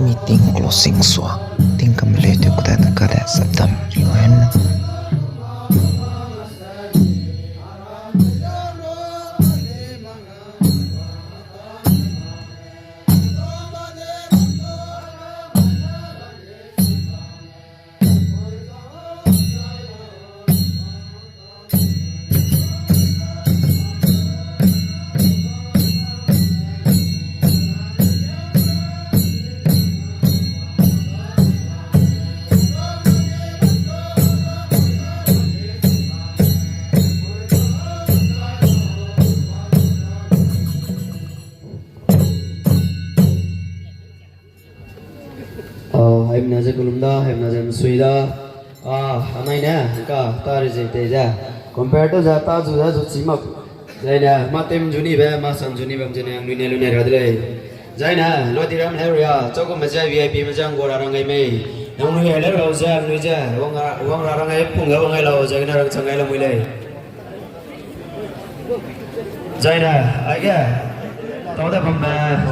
meeting closing so ting kamle tu kuda na kada sabdam yuan em nói cùng đó em nói suy đó hôm nay nè cả ta đi chơi thế ra compare to ra ta dù ra dù chỉ mặc đây nè mà tem juni về mà sang juni về juni anh nuôi nuôi ra đây đây nè lo thì ram area cho con mà chơi VIP mà chơi ngồi ra ngay mày ông nuôi lấy rồi ra nuôi ra ông ra ngay phun cái ông ngay lâu chơi cái nào chơi ngay là mày đây đây nè ai kia tao đã không mà